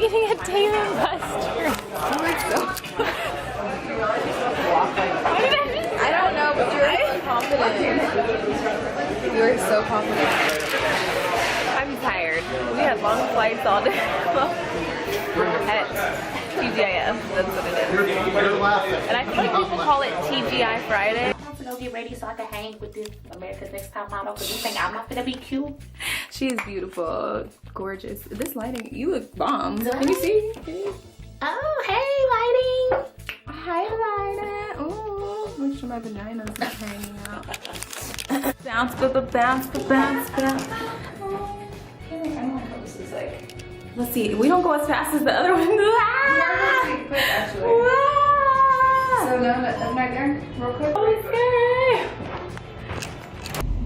eating a Dave and Buster's. I don't know, but you were so confident. You were so confident. I'm tired. We had long flights all day at TGIF. That's what it is. And I think people call it TGI Friday. I'm gonna go get ready so I can hang with this America's Next Top Model because you think I'm not gonna be cute. She is beautiful, gorgeous. This lighting, you look bomb. Can you see? Oh, hey, lighting. Hi, lighting. Ooh, make sure my vagina's not hanging out. Bounce, bounce, bounce, bounce. I don't know what this is like. Let's see. We don't go as fast as the other one. Yeah, quick, actually. So I'm right there, real quick.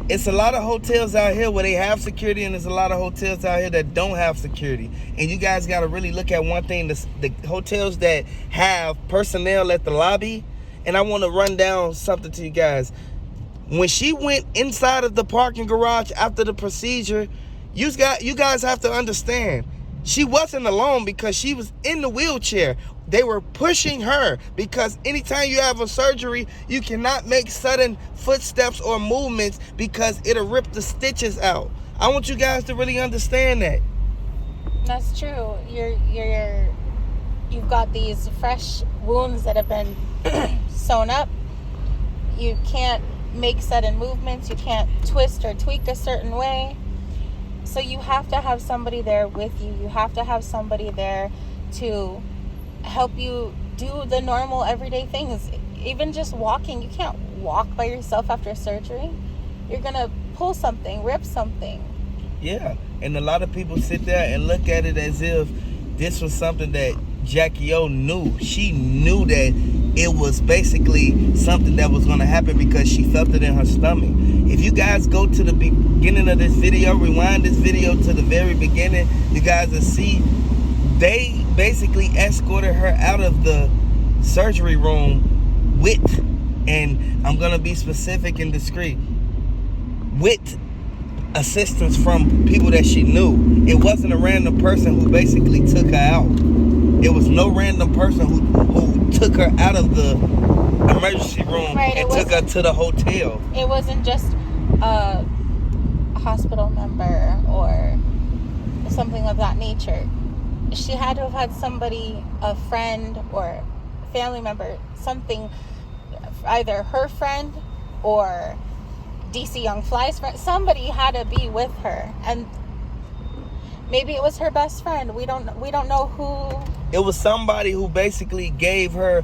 It's a lot of hotels out here where they have security, and there's a lot of hotels out here that don't have security. And you guys got to really look at one thing: the hotels that have personnel at the lobby. And I want to run down something to you guys. When she went inside of the parking garage after the procedure, you guys have to understand, she wasn't alone because she was in the wheelchair. They were pushing her because anytime you have a surgery, you cannot make sudden footsteps or movements because it'll rip the stitches out. I want you guys to really understand that. That's true. You've got these fresh wounds that have been sewn up. You can't make sudden movements. You can't twist or tweak a certain way. So you have to have somebody there with you. You have to have somebody there to help you do the normal everyday things. Even just walking, you can't walk by yourself after surgery. You're gonna pull something, rip something. Yeah, and a lot of people sit there and look at it as if this was something that Jackie O knew. She knew that it was basically something that was going to happen because she felt it in her stomach. If you guys go to the beginning of this video, rewind this video to the very beginning, you guys will see they basically escorted her out of the surgery room with, and I'm going to be specific and discreet, with assistance from people that she knew. It wasn't a random person who basically took her out. It was no random person who took her out of the emergency room and took her to the hotel. It wasn't just a hospital member or something of that nature. She had to have had somebody, a friend or family member, something, either her friend or DC Young Fly's friend. Somebody had to be with her, and maybe it was her best friend. We don't know who. It was somebody who basically gave her,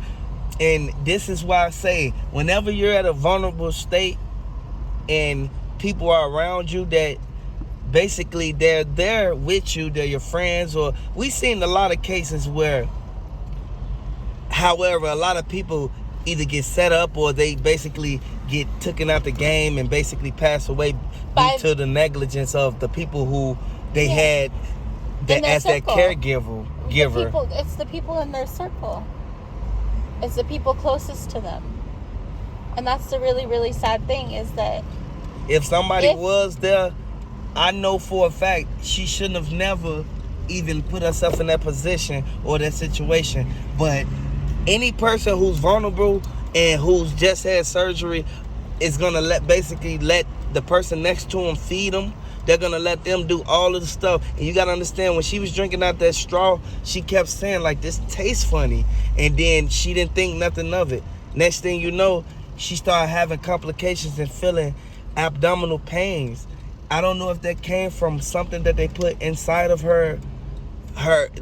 and this is why I say, whenever you're at a vulnerable state and people are around you that basically they're there with you, they're your friends, or we've seen a lot of cases where, however, a lot of people either get set up or they basically get taken out the game and basically pass away due to the negligence of the people who they had as that caregiver. It's the people in their circle. It's the people closest to them. And that's the really, really sad thing, is that if somebody was there, I know for a fact she shouldn't have never even put herself in that position or that situation. But any person who's vulnerable and who's just had surgery is gonna let the person next to him feed them. They're gonna let them do all of the stuff. And you gotta understand, when she was drinking out that straw, she kept saying, like, this tastes funny. And then she didn't think nothing of it. Next thing you know, she started having complications and feeling abdominal pains. I don't know if that came from something that they put inside of her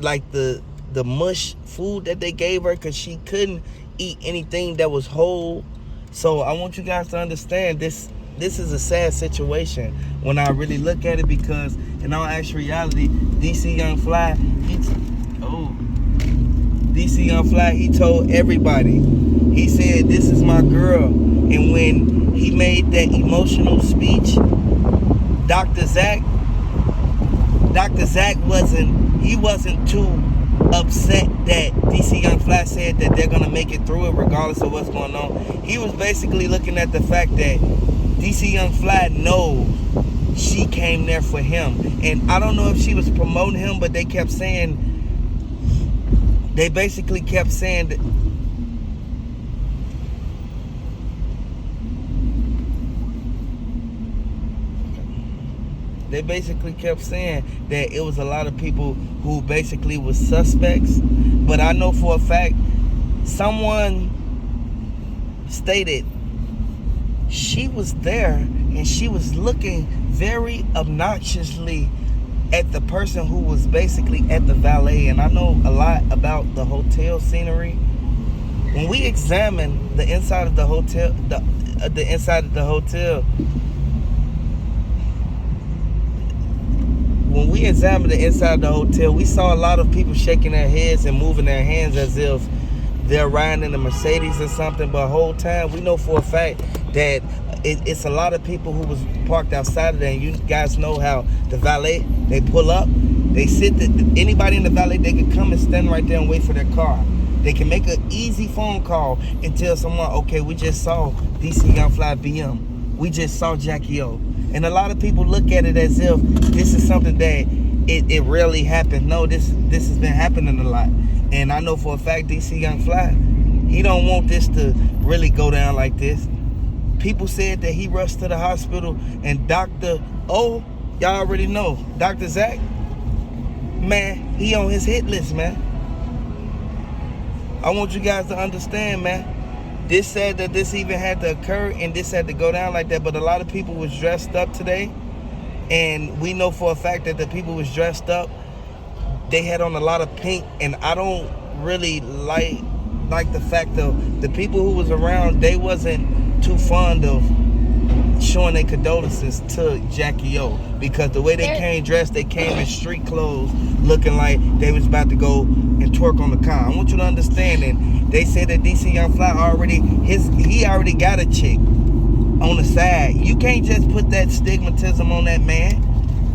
like the mush food that they gave her, because she couldn't eat anything that was whole. So I want you guys to understand this is a sad situation when I really look at it, because in all actual reality, DC Young Fly, he told everybody. He said, this is my girl. And when he made that emotional speech, Dr. Zack wasn't too upset that DC Young Fly said that they're gonna make it through it regardless of what's going on. He was basically looking at the fact that DC Young Fly knows she came there for him. And I don't know if she was promoting him, but they kept saying they basically kept saying that. They basically kept saying that it was a lot of people who basically was suspects. But I know for a fact, someone stated she was there and she was looking very obnoxiously at the person who was basically at the valet. And I know a lot about the hotel scenery. When we examine the inside of the hotel, the inside of the hotel, when we examined the inside of the hotel, we saw a lot of people shaking their heads and moving their hands as if they're riding in a Mercedes or something. But the whole time, we know for a fact that it's a lot of people who was parked outside of there. And you guys know how the valet, they pull up, they sit, anybody in the valet, they can come and stand right there and wait for their car. They can make an easy phone call and tell someone, okay, we just saw DC Youngfly BM. We just saw Jackie O. And a lot of people look at it as if this is something that it rarely happens. No, this has been happening a lot. And I know for a fact DC Youngfly, he don't want this to really go down like this. People said that he rushed to the hospital, and Dr. O, y'all already know, Dr. Zack, man, he on his hit list, man. I want you guys to understand, man. This said that this even had to occur and this had to go down like that, but a lot of people was dressed up today, and we know for a fact that the people was dressed up, they had on a lot of pink, and I don't really like the fact of the people who was around, they wasn't too fond of showing their condolences to Jackie O, because the way they came dressed, they came in street clothes looking like they was about to go and twerk on the car. I want you to understand, and they said that DC Youngfly he already got a chick on the side. You can't just put that stigmatism on that man.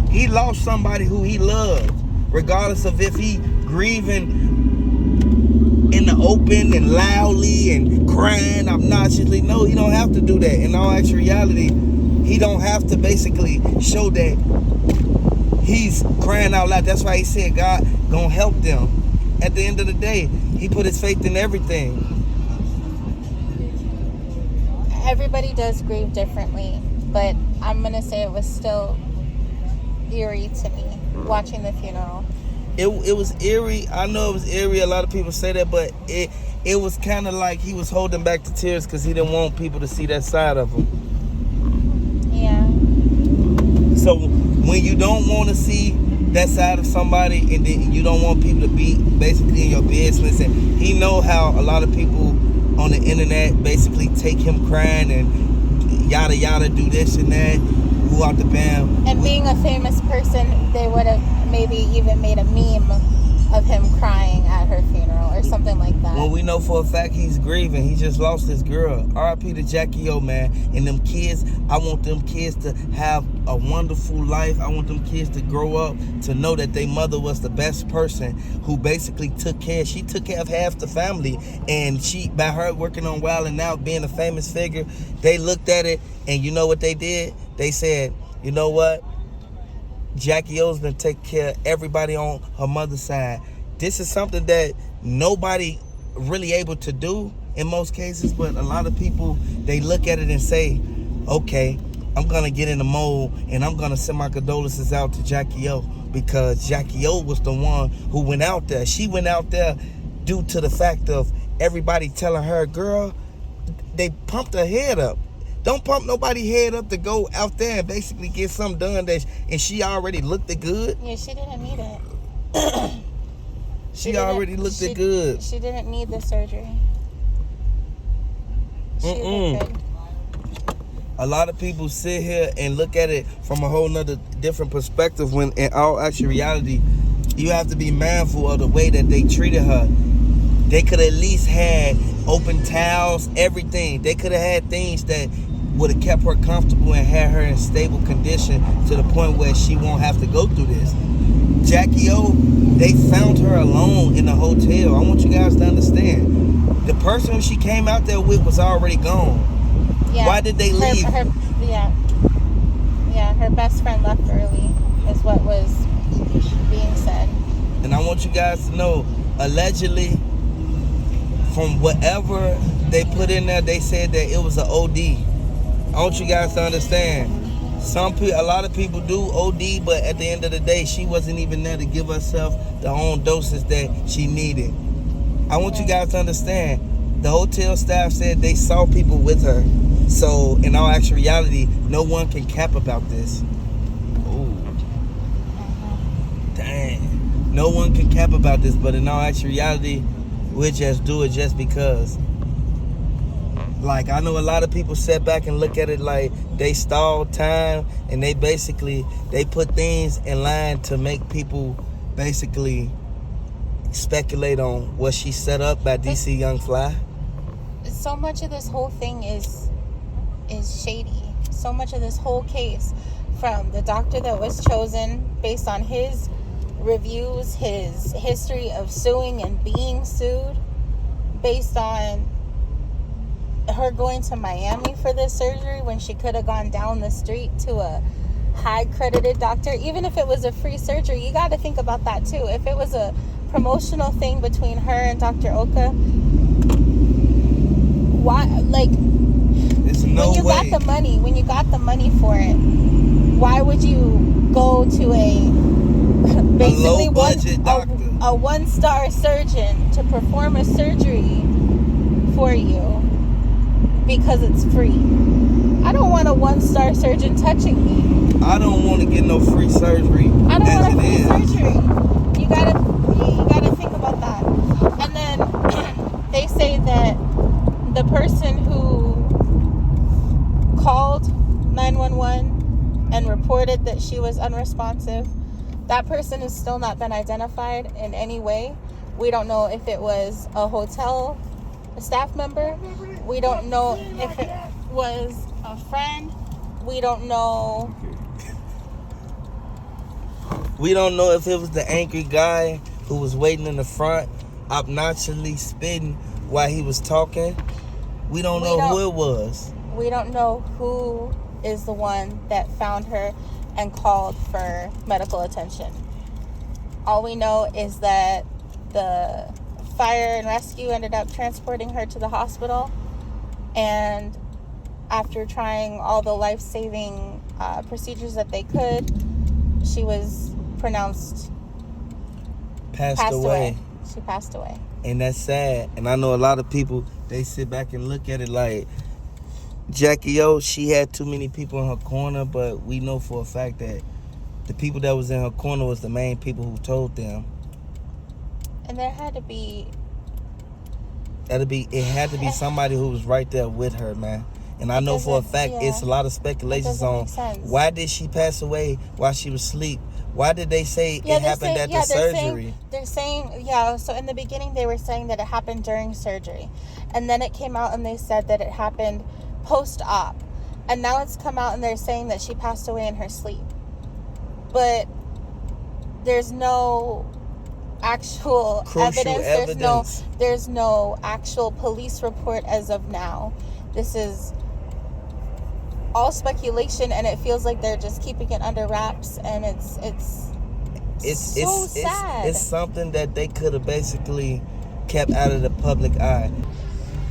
He lost somebody who he loved, regardless of if he grieving in the open and loudly and crying obnoxiously. No, he don't have to do that. In all actual reality, he don't have to basically show that he's crying out loud. That's why he said God gonna help them. At the end of the day, he put his faith in everything. Everybody does grieve differently, but I'm gonna say it was still eerie to me watching the funeral. It was eerie. I know it was eerie. A lot of people say that, but it was kind of like he was holding back the tears because he didn't want people to see that side of him. Yeah. So when you don't want to see that side of somebody, and then you don't want people to be basically in your business, and he know how a lot of people on the internet basically take him crying and yada yada, do this and that, go out the band. And being a famous person, they would have maybe even made a meme of him crying at her funeral or something like that. Well, we know for a fact he's grieving. He just lost his girl. R.I.P. to Jackie O, man. And them kids, I want them kids to have a wonderful life. I want them kids to grow up to know that their mother was the best person who basically took care. She took care of half the family. And she, by her working on Wild and Out, being a famous figure, they looked at it, and you know what they did? They said, you know what? Jackie O's gonna take care of everybody on her mother's side. This is something that nobody really able to do in most cases, but a lot of people, they look at it and say, okay, I'm gonna get in the mold and I'm gonna send my condolences out to Jackie O, because Jackie O was the one who went out there. She went out there due to the fact of everybody telling her, girl, they pumped her head up. Don't pump nobody's head up to go out there and basically get something done and she already looked it good. Yeah, she didn't need it. She already looked it good. She didn't need the surgery. She looked good. A lot of people sit here and look at it from a whole nother different perspective, when in all actual reality, you have to be mindful of the way that they treated her. They could at least had open towels, everything. They could have had things that would have kept her comfortable and had her in stable condition to the point where she won't have to go through this. Jackie O, they found her alone in the hotel. I want you guys to understand. The person she came out there with was already gone. Yeah. Why did they leave? Her best friend left early is what was being said. And I want you guys to know, allegedly, from whatever they put in there, they said that it was an OD. I want you guys to understand. A lot of people do OD, but at the end of the day, she wasn't even there to give herself the own doses that she needed. I want you guys to understand. The hotel staff said they saw people with her. So, in all actual reality, no one can cap about this. Ooh. Dang. No one can cap about this, but in all actual reality, we'll just do it just because. Like, I know a lot of people sit back and look at it like they stalled time, and they put things in line to make people basically speculate on what she set up by DC Young Fly. So much of this whole thing is shady. So much of this whole case, from the doctor that was chosen based on his reviews, his history of suing and being sued, based on her going to Miami for this surgery when she could have gone down the street to a high credited doctor. Even if it was a free surgery, you got to think about that too. If it was a promotional thing between her and Dr. Oka, why, like, when you got the money for it, why would you go to basically a one-star surgeon to perform a surgery for you because it's free? I don't want a one-star surgeon touching me. I don't want to get no free surgery. I don't want a free surgery. You gotta think about that. And then they say that the person who called 911 and reported that she was unresponsive, that person has still not been identified in any way. We don't know if it was a hotel staff member. We don't know if it was a friend. We don't know. We don't know if it was the angry guy who was waiting in the front, obnoxiously spitting while he was talking. We don't know who it was. We don't know who is the one that found her and called for medical attention. All we know is that the fire and rescue ended up transporting her to the hospital, and after trying all the life-saving procedures that they could, she was pronounced passed away. She passed away. And that's sad. And I know a lot of people, they sit back and look at it like, Jackie O, she had too many people in her corner, but we know for a fact that the people that was in her corner was the main people who told them. And there had to be... It had to be somebody who was right there with her, man. And I know for a fact, it's a lot of speculations on why did she pass away while she was asleep. Why did they say it happened at the surgery? They're saying, so in the beginning they were saying that it happened during surgery. And then it came out and they said that it happened post-op. And now it's come out and they're saying that she passed away in her sleep. But there's no actual evidence. There's no actual police report as of now. This is all speculation, and it feels like they're just keeping it under wraps, and it's so sad. It's something that they could have basically kept out of the public eye.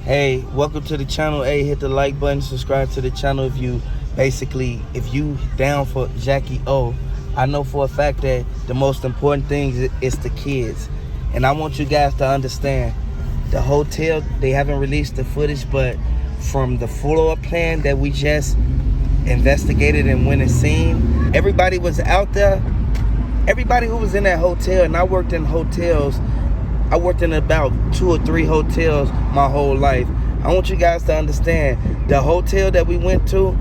Hey, welcome to the channel. Hey, hit the like button, subscribe to the channel if you down for Jackie O. I know for a fact that the most important thing is the kids. And I want you guys to understand, the hotel, they haven't released the footage, but from the floor plan that we just investigated and went and seen, everybody was out there. Everybody who was in that hotel, and I worked in hotels. I worked in about 2 or 3 hotels my whole life. I want you guys to understand, the hotel that we went to,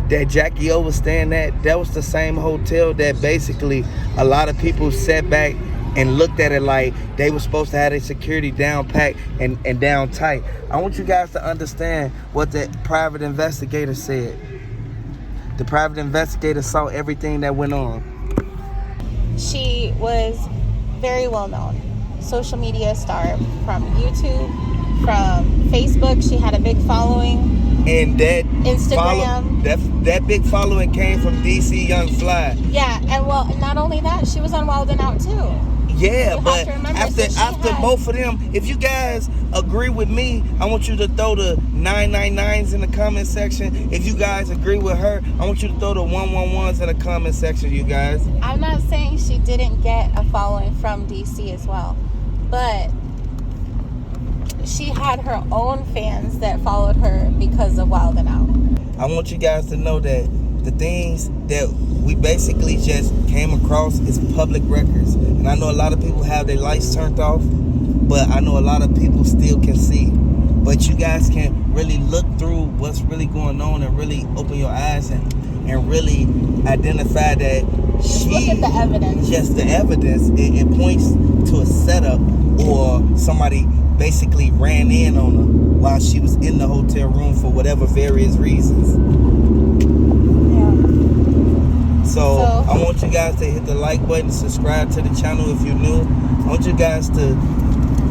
that Jackie O was staying at, that was the same hotel that basically a lot of people sat back and looked at it like they were supposed to have their security down packed and down tight. I want you guys to understand what the private investigator said. The private investigator saw everything that went on. She was very well known. Social media star from YouTube, from Facebook. She had a big following. And that Instagram. That big following came from DC Young Fly. Yeah, and well, not only that, she was on Wild 'N Out too. Yeah, You but have to remember, after so she had- both of them, if you guys agree with me, I want you to throw the 999s in the comment section. If you guys agree with her, I want you to throw the 111s in the comment section, you guys. I'm not saying she didn't get a following from DC as well, but she had her own fans that followed her because of Wild 'N Out. I want you guys to know that the things that we basically just came across is public records. And I know a lot of people have their lights turned off, but I know a lot of people still can see. But you guys can really look through what's really going on and really open your eyes and really identify that Look at the evidence. Just the evidence. It points to a setup, or somebody basically ran in on her while she was in the hotel room for whatever various reasons. So I want you guys to hit the like button, subscribe to the channel if you're new. I want you guys to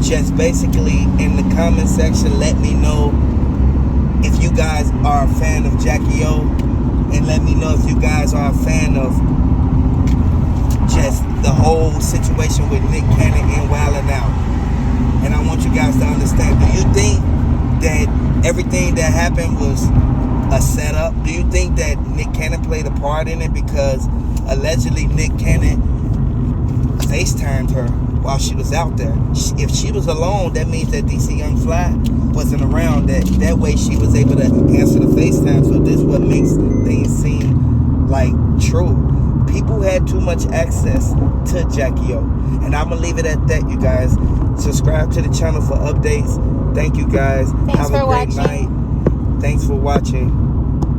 just basically in the comment section let me know if you guys are a fan of Jackie O, and let me know if you guys are a fan of just the whole situation with Nick Cannon and Wild 'N Out. And I want you guys to understand, do you think that everything that happened was a setup? Do you think that Nick Cannon played a part in it? Because allegedly Nick Cannon FaceTimed her while she was out there. If she was alone, that means that DC Young Fly wasn't around. That way she was able to answer the FaceTime. So this is what makes things seem like true. People had too much access to Jackie O. And I'm going to leave it at that, you guys. Subscribe to the channel for updates. Thank you, guys. Thanks Have for a great watching. night. Thanks for watching.